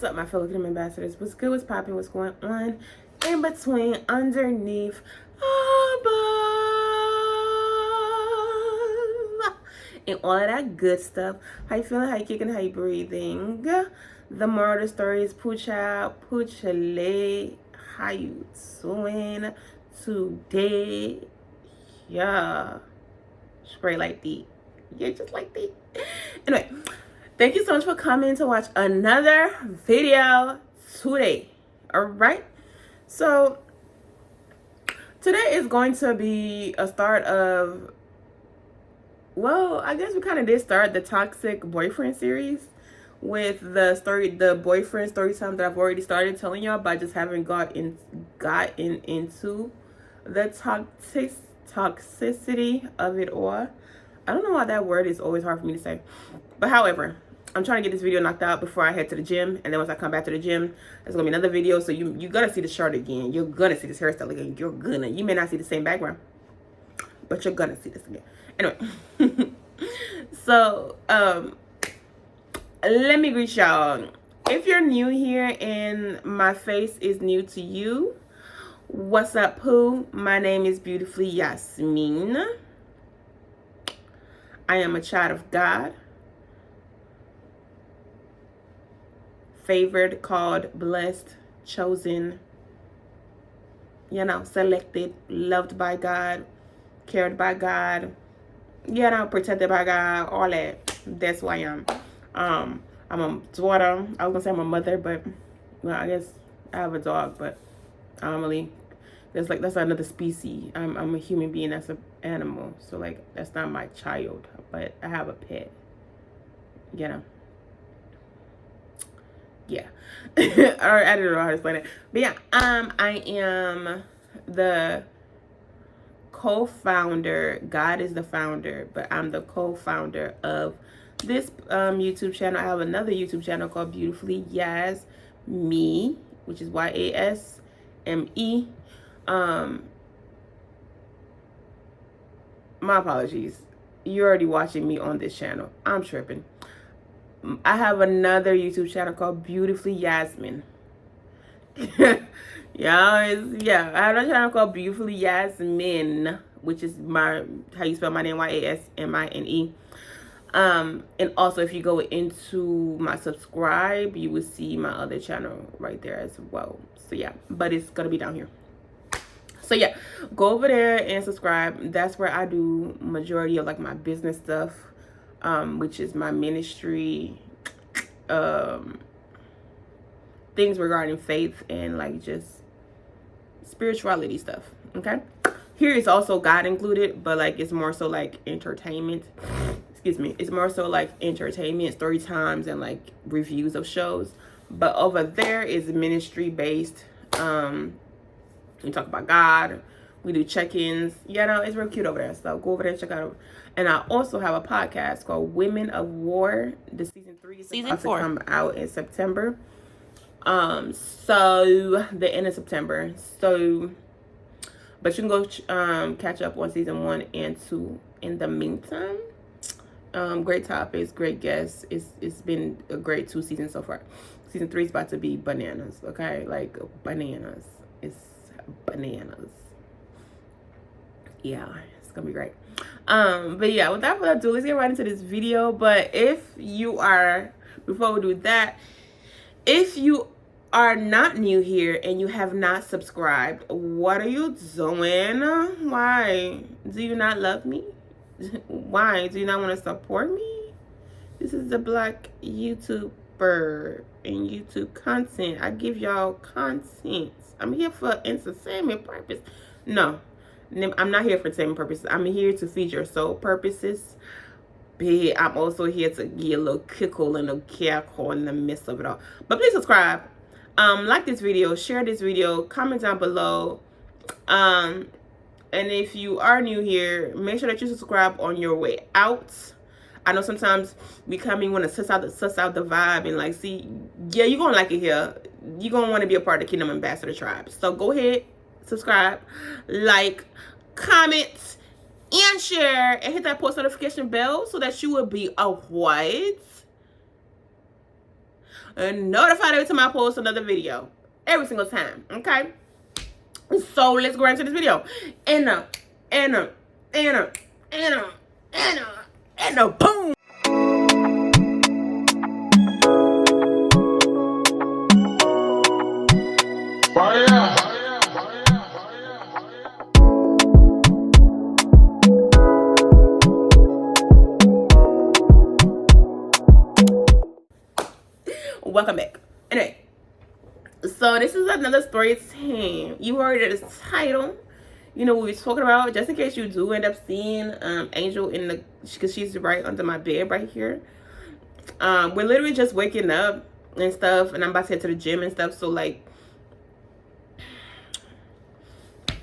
What's up, my fellow Kingdom Ambassadors? What's good, what's popping, what's going on in between, underneath, above, and all of that good stuff. How you feeling? How you kicking? How you breathing? The moral of the story is Pucha, Puchale. How you doing today? Yeah. Spray like that. Yeah, just like that. Anyway. Thank you so much for coming to watch another video today. All right. So today is going to be a start of, well, I guess we kind of did start the toxic boyfriend series with the boyfriend story time that I've already started telling y'all, but I just haven't gotten into the toxicity of it all. I don't know why that word is always hard for me to say, but however, I'm trying to get this video knocked out before I head to the gym. And then once I come back to the gym, there's going to be another video. So you're going to see the shirt again. You're going to see this hairstyle again. You may not see the same background, but you're going to see this again. Anyway. So, let me greet y'all. If you're new here and my face is new to you, what's up, Pooh? My name is Beautifully Yasmin. I am a child of God. Favored, called, blessed, chosen, selected, loved by God, cared by God, protected by God, all that. That's who I am. I'm a daughter. I was gonna say I'm a mother, but well, I guess I have a dog, but that's another species. I'm a human being. That's an animal. So like that's not my child, but I have a pet. Yeah. Or I don't know how to explain it. But yeah, I am the co-founder. God is the founder, but I'm the co-founder of this YouTube channel. I have another YouTube channel called Beautifully Yasme, which is YASME. My apologies. You're already watching me on this channel. I'm tripping. I have another YouTube channel called Beautifully Yasmin. I have a channel called Beautifully Yasmin, which is how you spell my name, YASMINE. And also if you go into my subscribe, you will see my other channel right there as well. So yeah, but it's gonna be down here. So yeah, go over there and subscribe. That's where I do majority of like my business stuff. Which is my ministry, things regarding faith and like just spirituality stuff. Okay, here is also God included, but like it's more so like entertainment. Excuse me, it's more so like entertainment, story times, and like reviews of shows. But over there is ministry based. We talk about God. We do check-ins. It's real cute over there. So go over there and check out. And I also have a podcast called Women of War. The season 3 is about to come out in September. So the end of September. So, but you can go catch up on season 1 and 2 in the meantime. Great topics, great guests. It's been a great 2 seasons so far. Season 3 is about to be bananas. Okay, like bananas. It's bananas. Yeah, it's gonna be great. But yeah, without further ado, let's get right into this video. But before we do that, if you are not new here and you have not subscribed, what are you doing? Why? Do you not love me? Why? Do you not want to support me? This is the Black YouTuber and YouTube content. I give y'all content. I'm here for entertainment purpose. No. I'm not here for entertainment purposes. I'm here to feed your soul purposes. But I'm also here to get a little kickle and a cackle in the midst of it all. But please subscribe. Like this video. Share this video. Comment down below. And if you are new here, make sure that you subscribe on your way out. I know sometimes we come in want to suss out the vibe and like see, yeah, you're gonna like it here. You're gonna want to be a part of the Kingdom Ambassador tribe. So go ahead, subscribe, like, comment, and share, and hit that post notification bell so that you will be aware notified every time I post another video. Every single time. Okay? So let's go right into this video. Anna, boom. Welcome back. Anyway, so this is another story time. You already read the title. You know what we're talking about. Just in case you do end up seeing Angel in the, because she's right under my bed right here. We're literally just waking up and stuff, and I'm about to head to the gym and stuff. So like,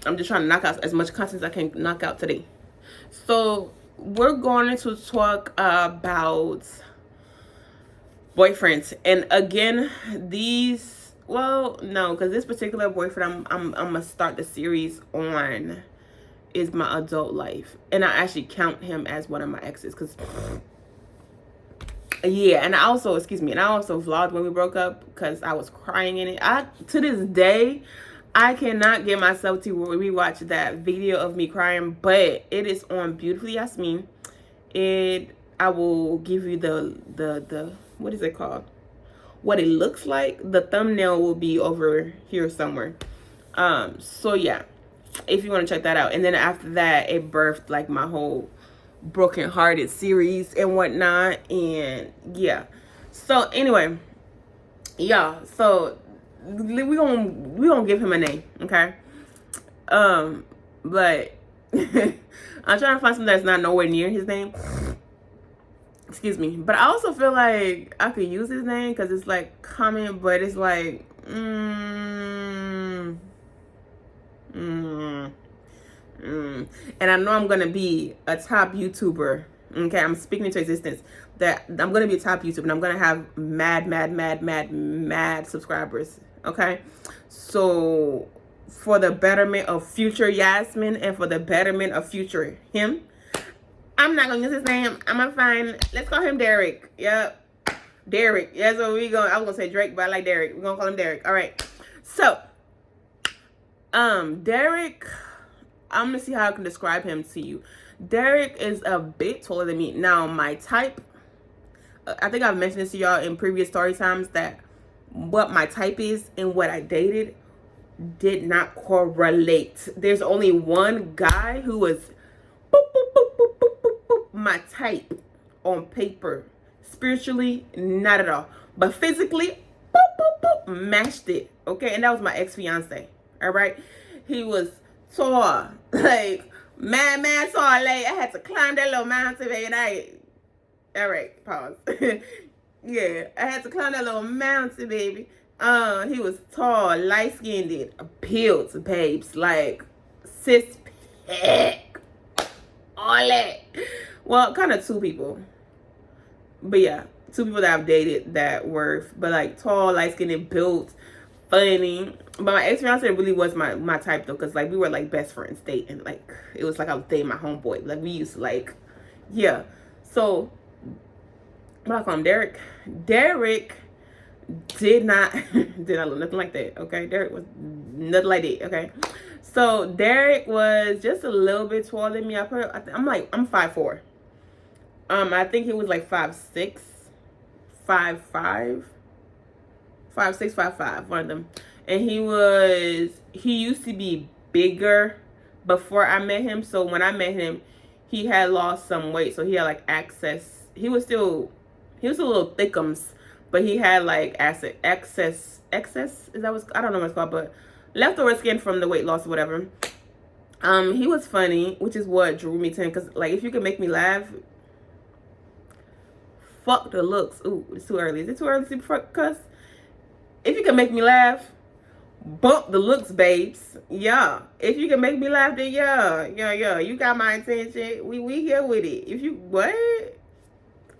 I'm just trying to knock out as much content as I can knock out today. So we're going to talk about boyfriends, and again, these, well, no, because this particular boyfriend I'm gonna start the series on is my adult life, and I actually count him as one of my exes, because yeah. And I also vlogged when we broke up because I was crying in it. To this day, I cannot get myself to rewatch that video of me crying, but it is on Beautifully Yasmin. I will give you the what is it called? What it looks like. The thumbnail will be over here somewhere. So yeah, if you want to check that out. And then after that, it birthed like my whole broken hearted series and whatnot. And yeah. So anyway, yeah. So we gonna give him a name, okay? But I'm trying to find something that's not nowhere near his name. Excuse me. But I also feel like I could use his name because it's like common, but it's like and I know I'm gonna be a top YouTuber. Okay, I'm speaking into existence that I'm gonna be a top YouTuber and I'm gonna have mad subscribers. Okay, so for the betterment of future Yasmin and for the betterment of future him, I'm not gonna use his name. I'm gonna find, let's call him Derek. Yep, Derek. Yeah, so we going. I was gonna say Drake, but I like Derek. We're gonna call him Derek. All right. So, Derek, I'm gonna see how I can describe him to you. Derek is a bit taller than me. Now, my type, I think I've mentioned this to y'all in previous story times that what my type is and what I dated did not correlate. There's only one guy who was my type on paper. Spiritually, not at all. But physically, matched it. Okay, and that was my ex-fiance. All right, he was tall, like mad tall. Like I had to climb that little mountain, baby. All right, pause. Yeah, I had to climb that little mountain, baby. He was tall, light-skinned, built, babes, like six-pack, all that. Well, kind of two people, but yeah, two people that I've dated that were, but like tall, light-skinned, built, funny. But my ex-fiance really was my type though, because like we were like best friends dating. Like it was like I was dating my homeboy. Like we used to like, yeah. So what I call him, Derek. Derek did not look nothing like that. Okay, Derek was nothing like that. Okay, so Derek was just a little bit taller than me. I'm 5'4". I think he was like 5'6", 5'5", 5'6", 5'5", one of them. And he used to be bigger before I met him. So when I met him, he had lost some weight. So he had like excess. He was a little thickums, but he had like excess. Is that what, I don't know what it's called, but leftover skin from the weight loss or whatever. He was funny, which is what drew me to him. Cause like if you can make me laugh, fuck the looks. Ooh, it's too early. Is it too early to cuss? If you can make me laugh, bump the looks, babes. Yeah. If you can make me laugh, then yeah. You got my attention. We here with it. If you what?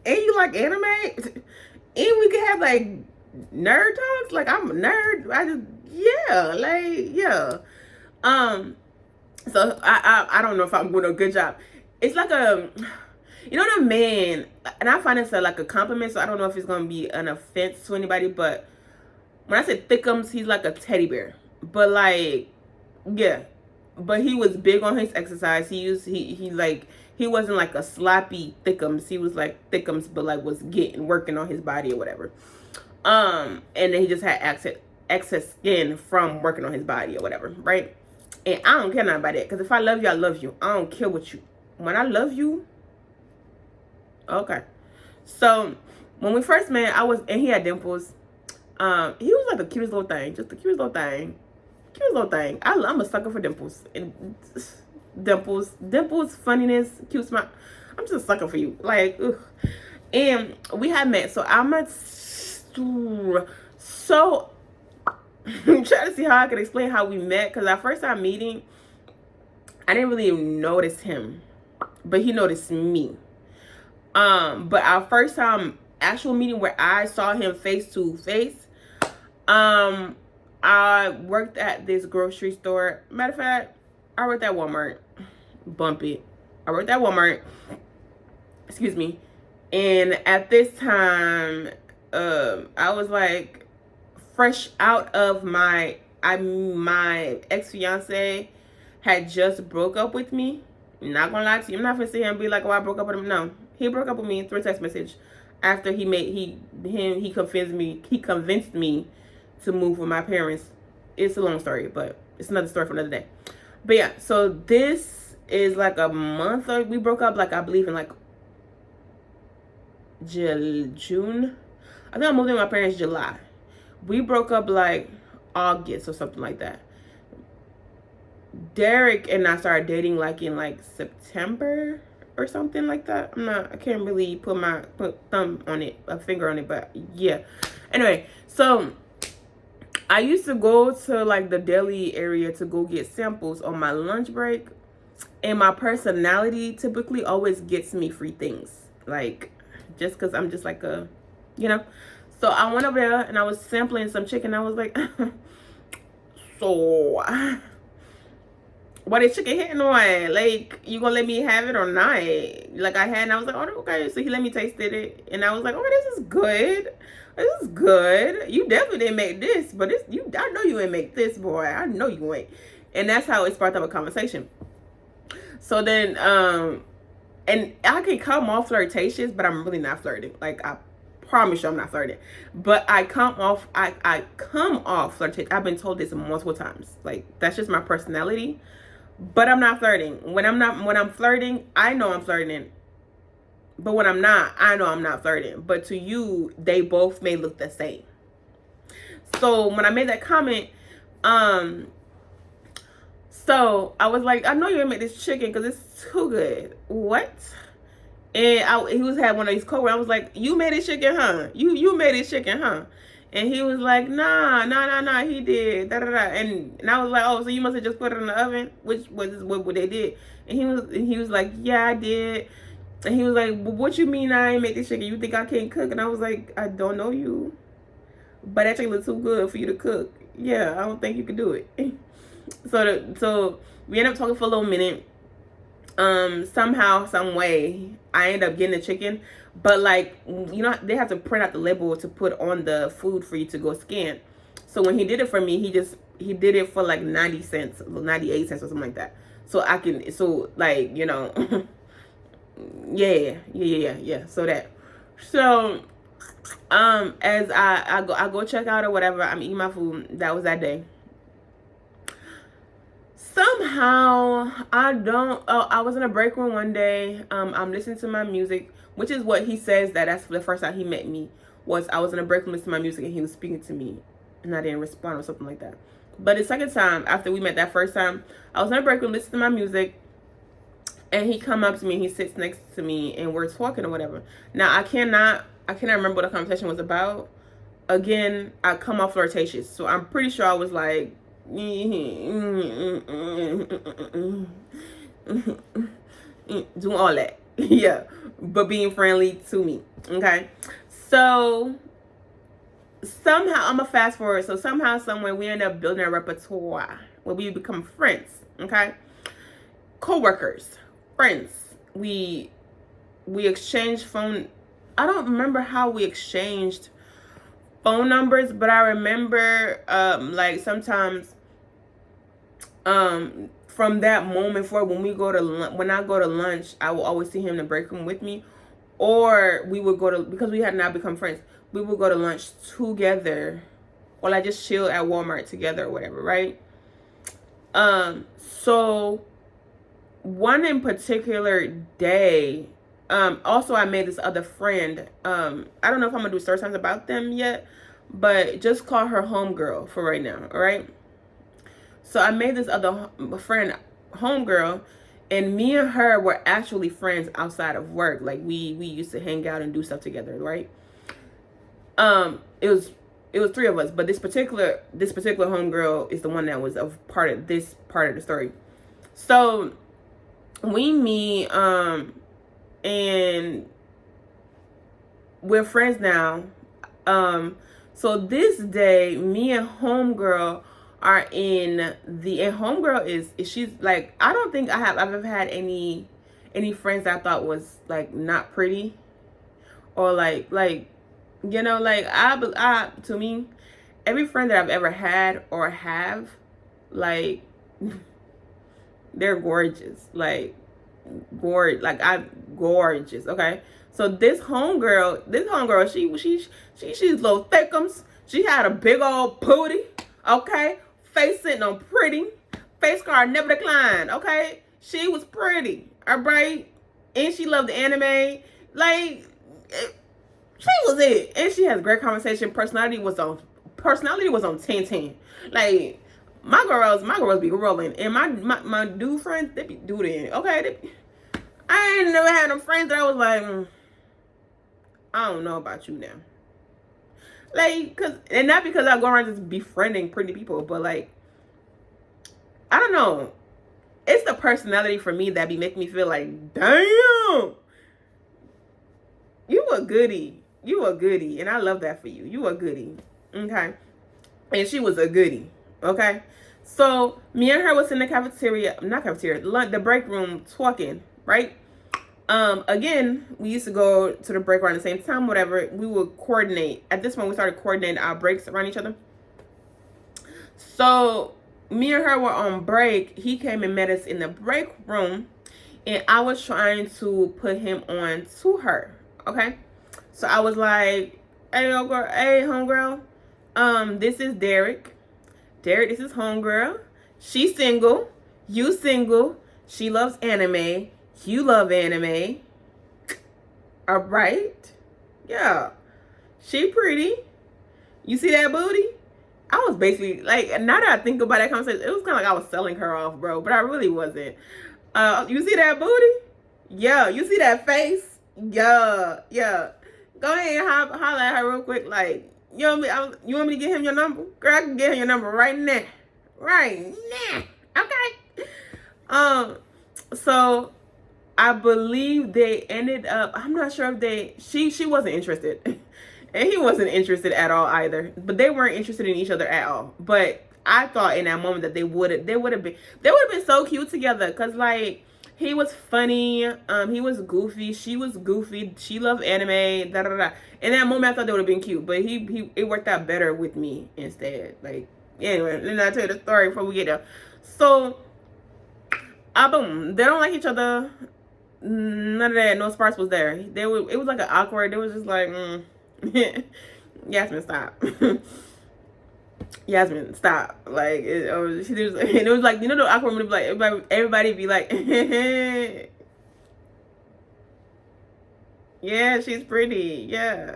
And you like anime? And we can have like nerd talks. Like I'm a nerd. Yeah. So I don't know if I'm doing a good job. It's like You know what I mean? And I find this like a compliment, so I don't know if it's gonna be an offense to anybody, but when I say thickums, he's like a teddy bear. But like, yeah. But he was big on his exercise. He wasn't like a sloppy thickums. He was like thickums, but like was working on his body or whatever. And then he just had excess skin from working on his body or whatever, right? And I don't care nothing about that, because if I love you, I love you. I don't care what you. When I love you, okay. So when we first met, and he had dimples. He was like the cutest little thing, just the cutest little thing. Cutest little thing. I'm a sucker for dimples. And dimples, funniness, cute smile. I'm just a sucker for you. Like, ugh. And we had met. So I'm trying to see how I could explain how we met. Because our first time meeting, I didn't really notice him, but he noticed me. But our first time actual meeting where I saw him face to face, I worked at this grocery store. Matter of fact, I worked at Walmart. Bump it. I worked at Walmart. Excuse me. And at this time, I was like fresh out of my ex-fiance had just broke up with me. I'm not gonna lie to you. I'm not gonna sit here and be like, oh, I broke up with him. No. He broke up with me through a text message after he convinced me to move with my parents. It's a long story, but it's another story for another day. But yeah, so this is like a month or we broke up, like I believe in like June. I think I moved in with my parents July. We broke up like August or something like that. Derek and I started dating like in like September or something like that. I can't really put a finger on it, but yeah. Anyway, so I used to go to like the deli area to go get samples on my lunch break, and my personality typically always gets me free things, like just because I'm just like a, you know. So I went over there and I was sampling some chicken. I was like, so what is chicken hitting on? Like, you gonna let me have it or not? Like I had, and I was like, oh, okay. So he let me taste it, and I was like, oh, this is good. This is good. You definitely didn't make this, but I know you ain't make this, boy. I know you ain't. And that's how it sparked up a conversation. So then, and I can come off flirtatious, but I'm really not flirting. Like, I promise you I'm not flirting. But I come off flirtatious. I've been told this multiple times. Like, that's just my personality. But I'm not flirting. When I'm flirting, I know I'm flirting. But when I'm not, I know I'm not flirting. But to you, they both may look the same. So when I made that comment, so I was like, I know you ain't make this chicken because it's too good. What? And he had one of these coworkers. I was like, you made this chicken, huh? You made this chicken, huh? And he was like, nah, he did. Da, da, da. And I was like, oh, so you must have just put it in the oven, which was what they did. And he was like, yeah, I did. And he was like, well, what you mean I ain't make this chicken? You think I can't cook? And I was like, I don't know you, but that chicken looks too good for you to cook. Yeah, I don't think you can do it. So we ended up talking for a little minute. Somehow, some way, I ended up getting the chicken. But like, you know, they have to print out the label to put on the food for you to go scan. So when he did it for me, he did it for like 90 cents, 98 cents or something like that. So like, you know, yeah. So as I go check out or whatever, I'm eating my food. That was that day. Somehow I was in a break room one day. I'm listening to my music, which is what he says that's the first time he met me. I was in a break room listening to my music and he was speaking to me and I didn't respond or something like that. But the second time after we met that first time, I was in a break room listening to my music. And he come up to me and he sits next to me and we're talking or whatever. Now I cannot remember what the conversation was about. Again, I come off flirtatious. So I'm pretty sure I was like doing all that. Yeah. But being friendly to me. Okay. So somehow I'm gonna fast forward. So somehow, somewhere we end up building a repertoire where we become friends. Okay. Co-workers. Friends. We we exchanged phone. I don't remember how we exchanged phone numbers, but I remember like sometimes from that moment forward, when I go to lunch, I will always see him in the break room with me, or we would go to, because we had now become friends, we would go to lunch together, or like just chill at Walmart together or whatever, right? So one in particular day, also I made this other friend. I don't know if I'm gonna do story times about them yet, but just call her homegirl for right now, all right? So I made this other friend homegirl, and me and her were actually friends outside of work. Like we used to hang out and do stuff together, right? It was three of us, but this particular homegirl is the one that was a part of this part of the story. So we meet, and we're friends now. So this day, me and homegirl are in and homegirl is she's like, I don't think I've ever had any friends that I thought was like not pretty, or like you know, like I to me, every friend that I've ever had or have, like they're gorgeous, like I'm gorgeous, okay? So this homegirl, she's little thickums. She had a big old booty, okay? Face sitting on pretty. Face card never declined, okay? She was pretty, all right? And she loved the anime. Like, she was it. And she has great conversation. Personality was on 10-10. Like, my girls be rolling. And my dude friends, they be doing, okay? I ain't never had them friends that I was like, I don't know about you now. Like, and not because I go around just befriending pretty people, but like, I don't know. It's the personality for me that be making me feel like, damn, you a goodie. You a goodie. And I love that for you. You a goodie. Okay. And she was a goodie. Okay. So me and her was in the the break room talking, right? Again, we used to go to the break around the same time, whatever. We would coordinate. At this point, we started coordinating our breaks around each other. So me and her were on break. He came and met us in the break room, and I was trying to put him on to her. Okay. So I was like, hey, homegirl, this is Derek. Derek, this is homegirl. She's single. You single. She loves anime. You love anime. All right. Yeah. She pretty. You see that booty? I was basically, like, now that I think about that conversation, it was kind of like I was selling her off, bro. But I really wasn't. You see that booty? Yeah. You see that face? Yeah. Yeah. Go ahead and holler at her real quick. Like, you want me to get him your number? Girl, I can get him your number right now. Right now. Okay. So I believe they ended up, I'm not sure if she wasn't interested. And he wasn't interested at all either. But they weren't interested in each other at all. But I thought in that moment that they would have been so cute together. Cause like, he was funny, he was goofy, she was goofy, she loved anime, da da da. In that moment I thought they would have been cute, but it worked out better with me instead. Like, anyway, let me tell you the story before we get there. So boom, they don't like each other. None of that, no sparks was there. It was like an awkward, it was just like, Yasmin, stop. Yasmin, stop. Like, it was like, you know, the awkward moment, like everybody be like, yeah, she's pretty. Yeah.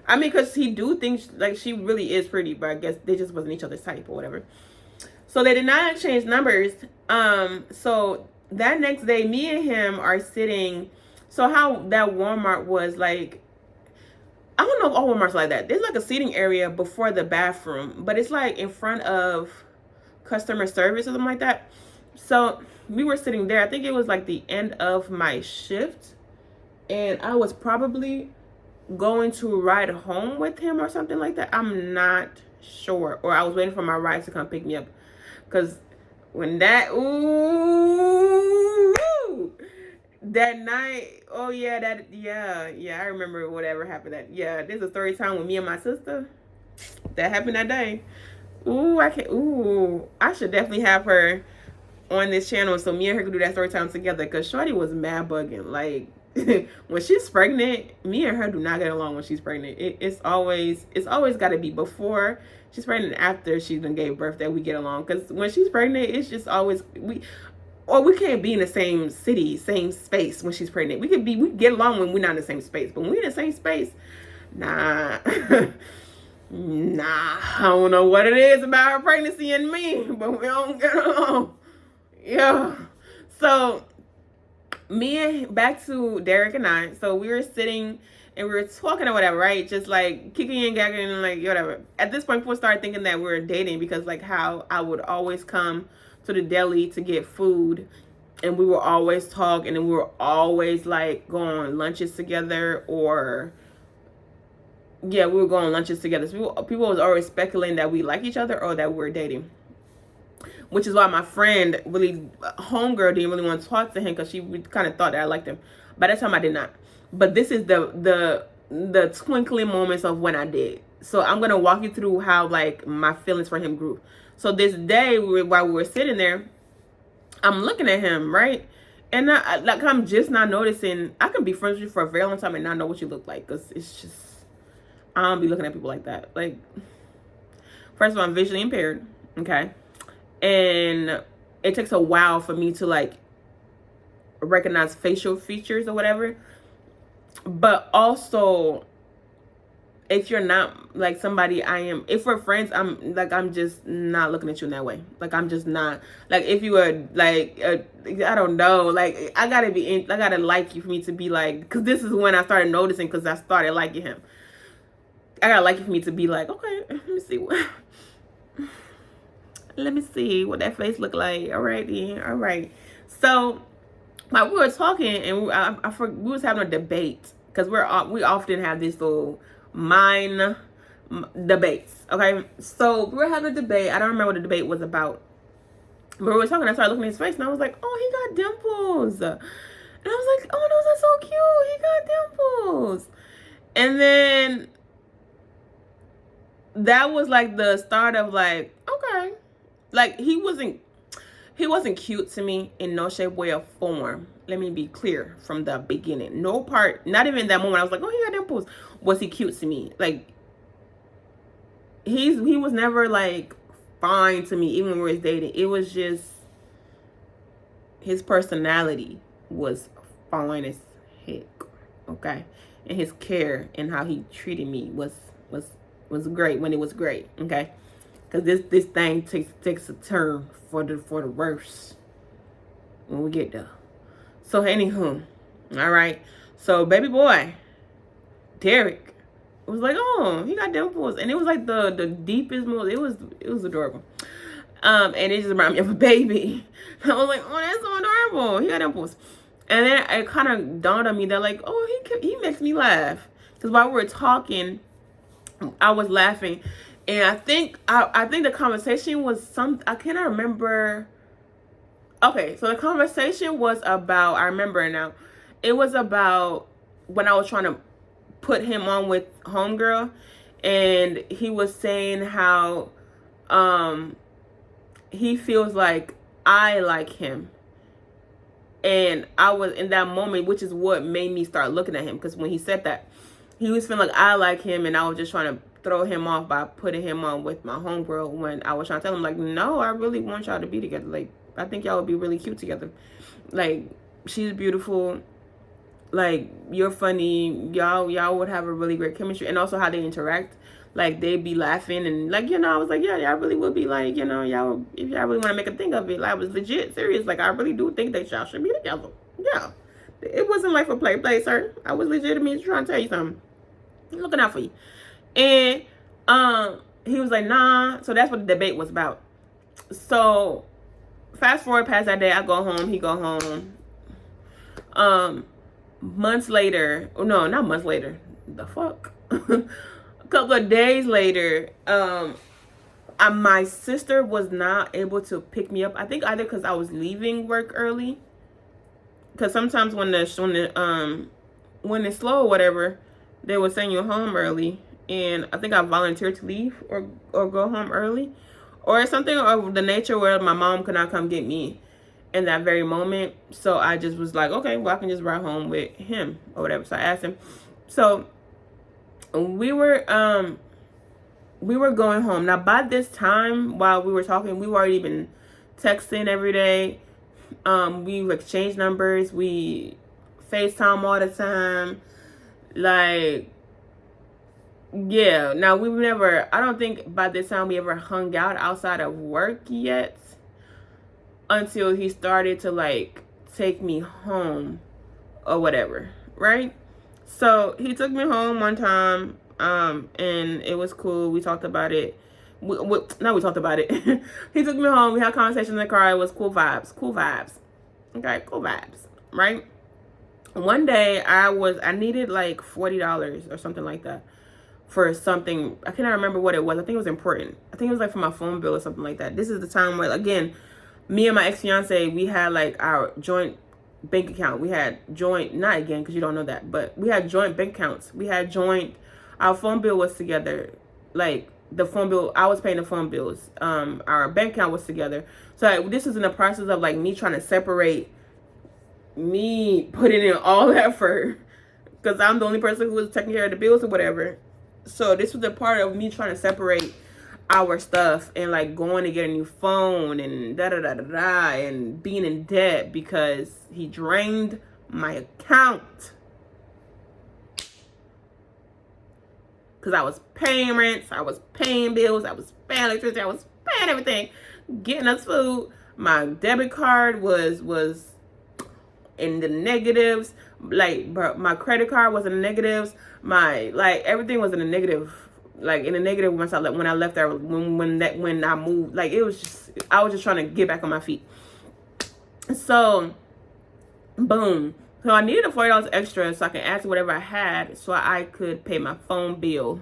I mean, because he do think like she really is pretty, but I guess they just wasn't each other's type or whatever. So they did not exchange numbers. So that next day, me and him are sitting. So how that Walmart was like, I don't know if all Walmart's like that. There's like a seating area before the bathroom, but it's like in front of customer service or something like that. So we were sitting there. I think it was like the end of my shift, and I was probably going to ride home with him or something like that. I'm not sure. Or I was waiting for my ride to come pick me up. Because when that That night, oh yeah, I remember whatever happened. There's a story time with me and my sister. That happened that day. Ooh, I can't. Ooh, I should definitely have her on this channel so me and her could do that story time together. Cause Shorty was mad bugging. Like when she's pregnant, me and her do not get along when she's pregnant. It's always got to be before she's pregnant and after she done gave birth that we get along. Cause when she's pregnant, it's just always we can't be in the same city, same space when she's pregnant. We get along when we're not in the same space, but when we're in the same space, nah. Nah, I don't know what it is about her pregnancy and me, but we don't get along. Yeah. So back to Derek and I. So we were sitting and we were talking or whatever, right? Just like kicking and gagging and like whatever. At this point, people started thinking that we were dating because like how I would always come to the deli to get food and we would always talk and then we were always like go on lunches together or we were going on lunches together. So people was always speculating that we like each other or that we're dating. Which is why my friend, homegirl, didn't really want to talk to him because she kind of thought that I liked him. By that time, I did not. But this is the twinkling moments of when I did. So I'm going to walk you through how, like, my feelings for him grew. So this day, while we were sitting there, I'm looking at him, right? And I'm just not noticing. I can be friends with you for a very long time and not know what you look like. Because it's just, I don't be looking at people like that. Like, first of all, I'm visually impaired. Okay. And it takes a while for me to like recognize facial features or whatever. But also, if you're not like somebody if we're friends, I'm just not looking at you in that way. Like I'm just not like if you were like I don't know, like I gotta like you for me to be like, because this is when I started noticing, because I started liking him. I gotta like you for me to be like, okay, let me see what that face look like. All right, then. All right. So, while we were talking, and we was having a debate, because we often have these little mind debates. Okay, so we were having a debate. I don't remember what the debate was about, but we were talking. I started looking at his face, and I was like, "Oh, he got dimples," and I was like, "Oh, those are so cute. He got dimples," and then that was like the start of like, okay. Like, he wasn't cute to me in no shape, way, or form. Let me be clear from the beginning. No part, not even that moment I was like, oh, he got dimples. Was he cute to me? Like, he was never, like, fine to me, even when we were dating. It was just, his personality was fine as heck, okay? And his care and how he treated me was great when it was great, okay? Because this thing takes a turn for the worse when we get there. So anywho, all right. So baby boy, Derek, was like, oh, he got dimples, and it was like the deepest, most. It was adorable. And it just reminded me of a baby. I was like, oh, that's so adorable. He got dimples, and then it kind of dawned on me that like, oh, he makes me laugh, because while we were talking, I was laughing. And I think the conversation was I cannot remember. Okay, so the conversation was about, I remember now. It was about when I was trying to put him on with homegirl, and he was saying how he feels like I like him. And I was in that moment, which is what made me start looking at him, because when he said that, he was feeling like I like him, and I was just trying to throw him off by putting him on with my homegirl, when I was trying to tell him like, no, I really want y'all to be together. Like, I think y'all would be really cute together. Like, she's beautiful. Like, you're funny. Y'all would have a really great chemistry. And also how they interact. Like, they'd be laughing and like, you know, I was like, yeah, y'all really would be like, you know, if y'all really want to make a thing of it. Like, I was legit serious. Like, I really do think that y'all should be together. Yeah. It wasn't like for play, sir. I was legitimately trying to tell you something. I'm looking out for you. And he was like, nah. So that's what the debate was about. So fast forward past that day, I go home, he go home. Months later, no, not months later, the fuck. A couple of days later, my sister was not able to pick me up. I think either because I was leaving work early, because sometimes when it's slow or whatever, they will send you home early, and I think I volunteered to leave or go home early, or something of the nature where my mom could not come get me in that very moment. So I just was like, okay, well, I can just ride home with him or whatever. So I asked him. So we were going home. Now by this time, while we were talking, we were already been texting every day. We exchanged numbers. We FaceTime all the time. Like, yeah. Now I don't think by this time we ever hung out outside of work yet, until he started to like take me home or whatever, right? So he took me home one time, and it was cool. We talked about it. We talked about it. He took me home. We had a conversation in the car. It was cool vibes. Okay, cool vibes, right? One day I needed like $40 or something like that for something. I cannot remember what it was. I think it was important. I think it was like for my phone bill or something like that. This is the time where, again, me and my ex-fiance, we had like our joint bank account. We had joint, not again, because you don't know that, but we had joint bank accounts. We had joint, our phone bill was together. Like the phone bill, I was paying the phone bills. Our bank account was together. So like, this is in the process of like me trying to separate, me putting in all effort, because I'm the only person who was taking care of the bills or whatever. So this was a part of me trying to separate our stuff and like going to get a new phone and and being in debt because he drained my account. Because I was paying rents, I was paying bills, I was paying electricity, I was paying everything, getting us food. My debit card was in the negatives. Like, bro, my credit card was in the negatives. My, like, everything was in the negative. Like, in the negative once when I left there, when I moved. Like, it was just, I was just trying to get back on my feet. So, boom. So I needed the $40 extra so I can add to whatever I had so I could pay my phone bill.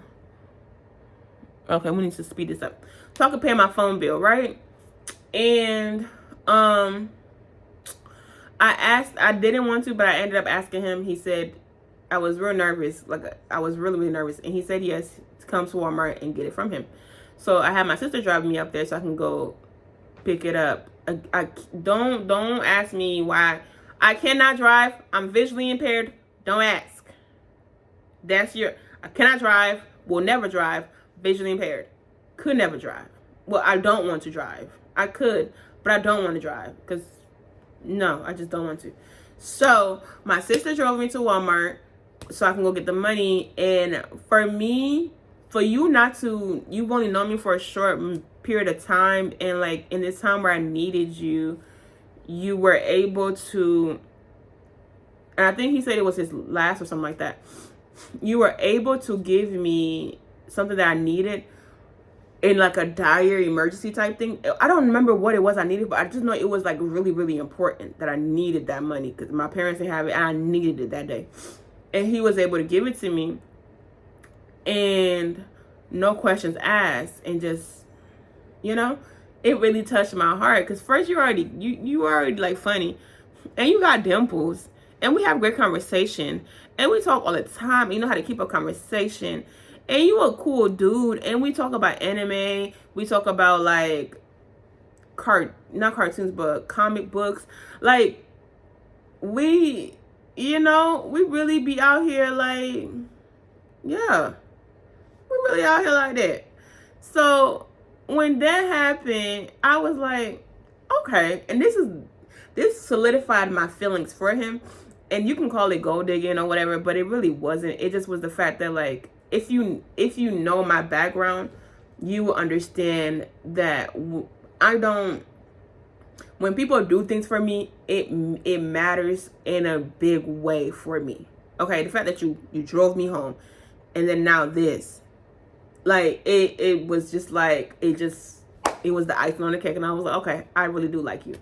Okay, we need to speed this up. So I could pay my phone bill, right? And I didn't want to, but I ended up asking him. He said, I was real nervous. Like, I was really, really nervous. And he said, yes, come to Walmart and get it from him. So I had my sister drive me up there so I can go pick it up. I don't ask me why. I cannot drive. I'm visually impaired. Don't ask. I cannot drive. Will never drive. Visually impaired. Could never drive. Well, I don't want to drive. I could, but I don't want to drive because no, I just don't want to. So my sister drove me to Walmart so I can go get the money. And for me, for you not to, you've only known me for a short period of time, and like in this time where I needed you, you were able to, and I think he said it was his last or something like that. You were able to give me something that I needed in like a dire emergency type thing. I don't remember what it was I needed, but I just know it was like really, really important that I needed that money because my parents didn't have it and I needed it that day. And he was able to give it to me and no questions asked, and just, you know, it really touched my heart because first you already like funny and you got dimples and we have great conversation and we talk all the time. You know how to keep a conversation. And you a cool dude. And we talk about anime. We talk about like not cartoons, but comic books. Like we, you know, we really be out here like, yeah. We're really out here like that. So when that happened, I was like, okay. And this solidified my feelings for him. And you can call it gold digging or whatever, but it really wasn't. It just was the fact that like, if you know my background, you will understand that when people do things for me, it matters in a big way for me. Okay, the fact that you drove me home, and then now this, like it was just like it was the icing on the cake, and I was like, okay, I really do like you.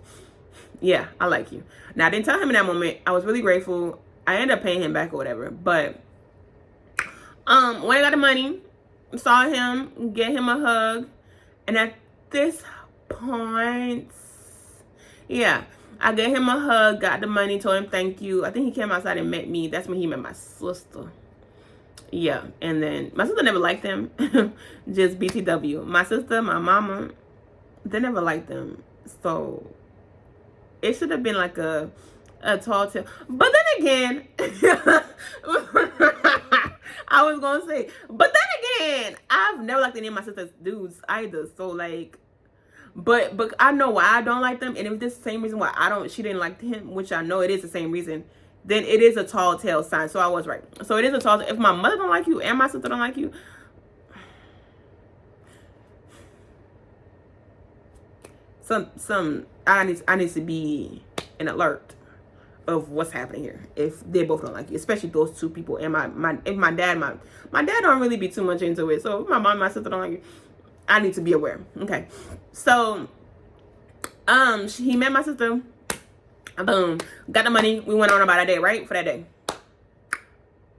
Yeah, I like you. Now I didn't tell him in that moment. I was really grateful. I ended up paying him back or whatever, but. When I got the money, saw him, get him a hug, and at this point, yeah, I gave him a hug, got the money, told him thank you. I think he came outside and met me. That's when he met my sister. Yeah, and then my sister never liked them. Just BTW. My sister, my mama, they never liked them. So it should have been like a tall tale. But then again, I was gonna say, but then again, I've never liked any of my sister's dudes either. So like, but I know why I don't like them, and if this the same reason why she didn't like him, which I know it is the same reason, then it is a tall tale sign. So I was right. So it is a tall tale. If my mother don't like you and my sister don't like you, I need to be an alert of what's happening here if they both don't like you, especially those two people. And my dad don't really be too much into it. So if my mom and my sister don't like you, I need to be aware. Okay. So he met my sister. Boom. Got the money. We went on about a day, right? For that day.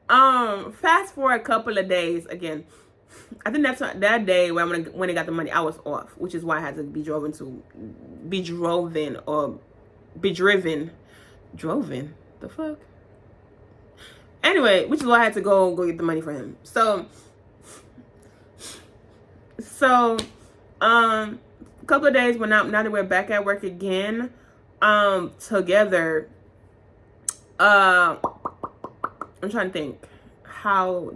Fast forward a couple of days again. I think that's that day when I got the money, I was off, which is why I had to be driven. The fuck? Anyway, which is why I had to go get the money for him. So a couple of days now that we're back at work again, together, I'm trying to think how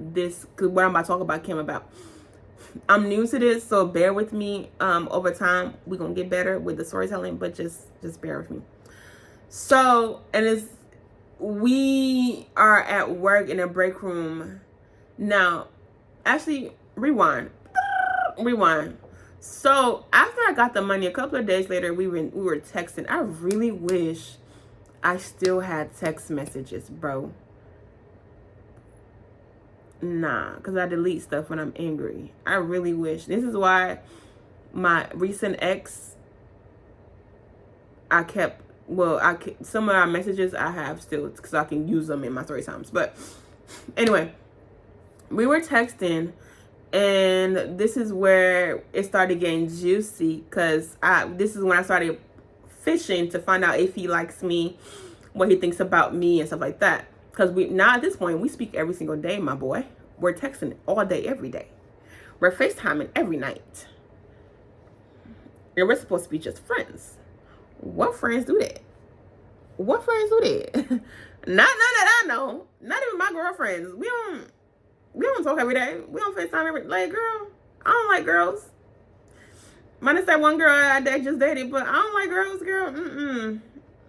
cause what I'm about to talk about came about. I'm new to this, so bear with me. Over time, we're gonna get better with the storytelling, but just bear with me. So, we are at work in a break room. Now, actually, rewind. So, after I got the money, a couple of days later, we were texting. I really wish I still had text messages, bro. Nah, because I delete stuff when I'm angry. I really wish. This is why my recent ex, some of our messages I have still, because I can use them in my story times. But anyway, we were texting, and this is where it started getting juicy, because this is when I started fishing to find out if he likes me, what he thinks about me, and stuff like that. Because now at this point, we speak every single day, my boy. We're texting all day, every day. We're FaceTiming every night. And we're supposed to be just friends. What friends do that? Not none that I know. Not even my girlfriends. We don't talk every day. We don't FaceTime every day. Like, girl, I don't like girls. Minus that one girl I just dated, but I don't like girls, girl.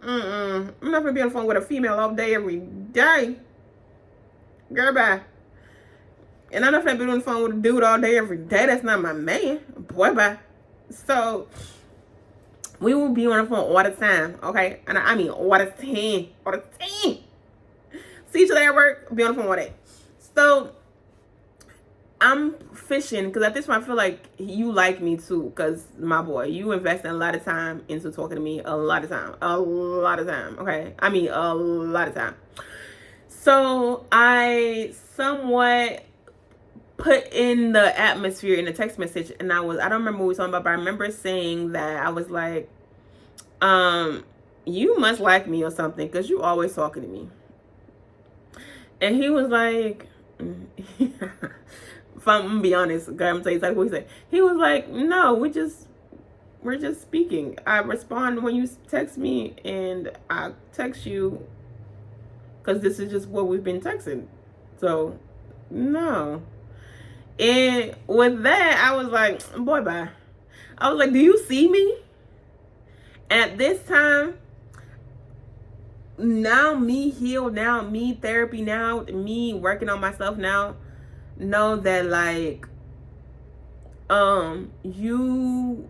I'm not gonna be on the phone with a female all day, every day. Girl, bye. And I'm not gonna be on the phone with a dude all day, every day. That's not my man. Boy, bye. So, we will be on the phone all the time, okay? And I mean all the time. All the time. See each other at work, be on the phone all day. So, I'm fishing, because at this point, I feel like you like me too, because, my boy, you invest a lot of time into talking to me. A lot of time, okay? I mean, a lot of time. So, I somewhat put in the atmosphere in the text message, and I don't remember what we were talking about, but I remember saying that I was like, you must like me or something, because you always talking to me. And he was like, if I'm gonna be honest, okay, I'm gonna tell you exactly what he said. He was like, no, we're just speaking. I respond when you text me, and I text you because this is just what we've been texting. So, no. And with that, I was like, boy, bye. I was like, do you see me? And at this time, now me healed, now me therapy, now me working on myself now, know that like, you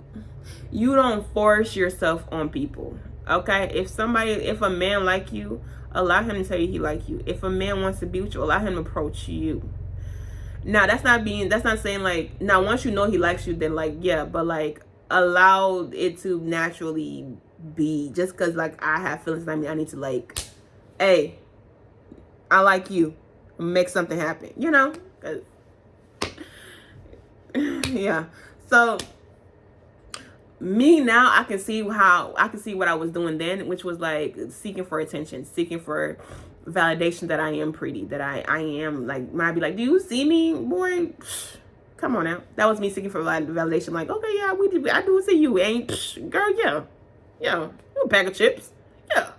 don't force yourself on people, okay? If a man like you, allow him to tell you he like you. If a man wants to be with you, allow him to approach you. Now, that's not saying like, now once you know he likes you, then like, yeah, but like, allow it to naturally be. Just because like I have feelings, I mean, I need to like, hey, I like you, make something happen, you know? 'Cause, yeah. So me now, I can see what I was doing then, which was like seeking for attention, seeking for validation that I am pretty, that I am, like, when I be like, do you see me, boy? Come on now. That was me seeking for validation. Like, okay, yeah, I do see you, ain't, girl, yeah, you a bag of chips, yeah.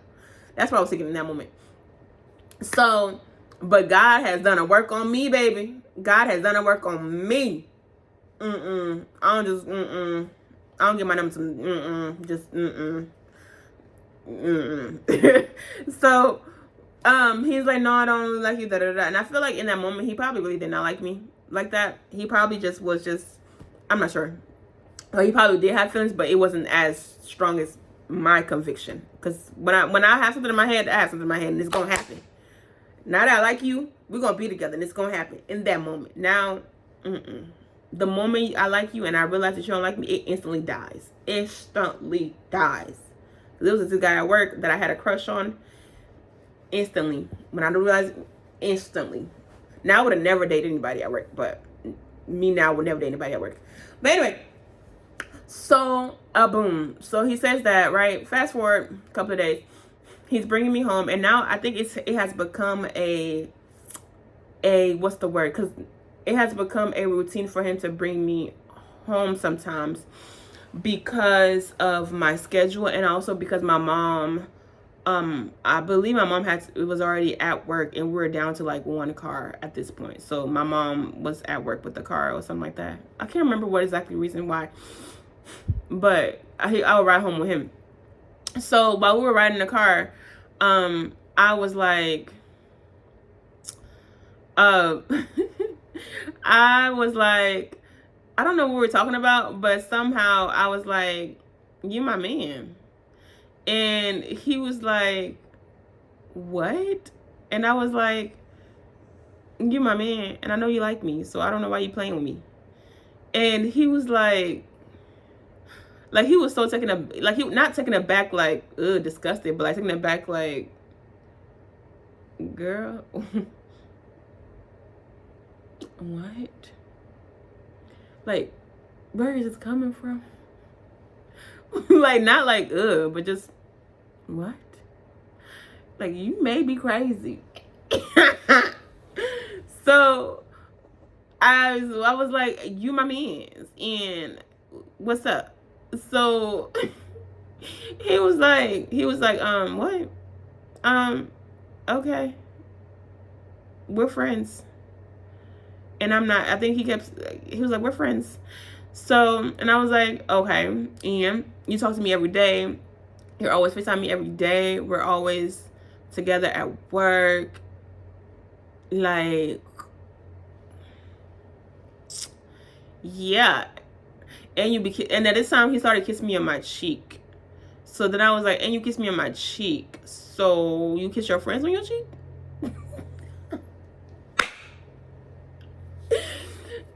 That's what I was thinking in that moment. So, but God has done a work on me, baby. God has done a work on me. I don't get my number to just So, he's like, no, I don't really like you, da da da. And I feel like in that moment, he probably really did not like me like that. He probably just was I'm not sure. But he probably did have feelings, but it wasn't as strong as my conviction. Because when I have something in my head, I have something in my head, and it's gonna happen. Now that I like you, we're gonna be together, and it's gonna happen in that moment. Now, the moment I like you and I realize that you don't like me, it instantly dies. Instantly dies. There was this guy at work that I had a crush on. Instantly. When I realized, instantly. Now I would have never dated anybody at work, but me now would never date anybody at work. But anyway, so boom. So he says that, right? Fast forward a couple of days, he's bringing me home, and now I think it has become a what's the word? Because it has become a routine for him to bring me home sometimes because of my schedule, and also because my mom, I believe my mom was already at work, and we were down to like one car at this point. So my mom was at work with the car or something like that. I can't remember what exactly reason why, but I would ride home with him. So while we were riding the car, I was like, I don't know what we were talking about, but somehow I was like, you my man. And he was like, what? And I was like, you my man, and I know you like me, so I don't know why you playing with me. And he was like he was so taken aback, like, he not taken aback, like, ugh, disgusted, but like taken aback, like, girl, what? Like, where is this coming from? Like, not like, ugh, but just, what? Like, you may be crazy. So, I was like, you my mans, and what's up? So, he was like, what? Okay. We're friends. And I'm not, I think he was like, we're friends. So, and I was like, okay, and you talk to me every day. You're always FaceTime me every day. We're always together at work. Like, yeah. And at this time, he started kissing me on my cheek. So then I was like, and you kiss me on my cheek. So you kiss your friends on your cheek?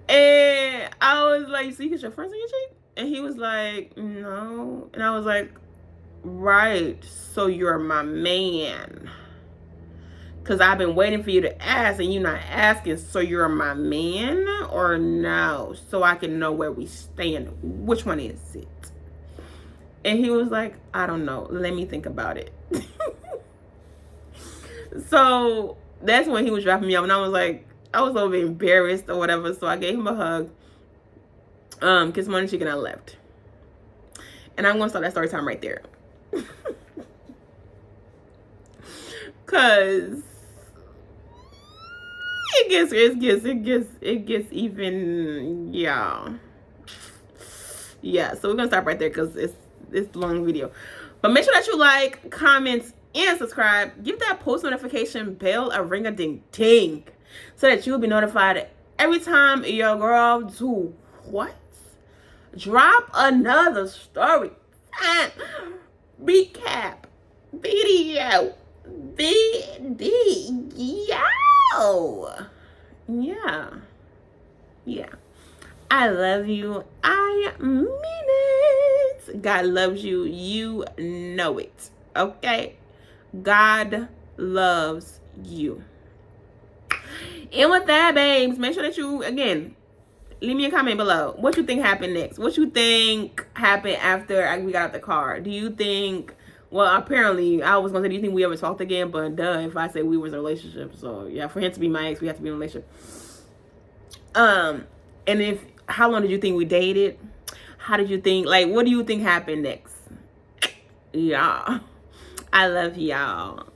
And I was like, so you kiss your friends on your cheek? And he was like, no. And I was like, right, so you're my man. Because I've been waiting for you to ask, and you're not asking, so you're my man or no? So I can know where we stand. Which one is it? And he was like, I don't know. Let me think about it. So that's when he was dropping me off, and I was like, I was a little bit embarrassed or whatever, so I gave him a hug, kissed him on the cheek, and I left. And I'm gonna start that story time right there. Cause it gets even, yeah. So we're gonna stop right there because it's a long video. But make sure that you like, comment, and subscribe. Give that post notification bell a ring-a-ding-ding, so that you'll be notified every time your girl do what? Drop another story time recap video. Yeah. I love you. I mean it. God loves you. You know it. Okay? God loves you. And with that, babes, make sure that you, again, leave me a comment below. What you think happened next? What you think happened after we got out the car? Do you think, well, apparently, I was going to say, do you think we ever talked again? But duh, if I say we was in a relationship. So, yeah, for him to be my ex, we have to be in a relationship. And how long did you think we dated? How did you think, like, what do you think happened next? Y'all. I love y'all.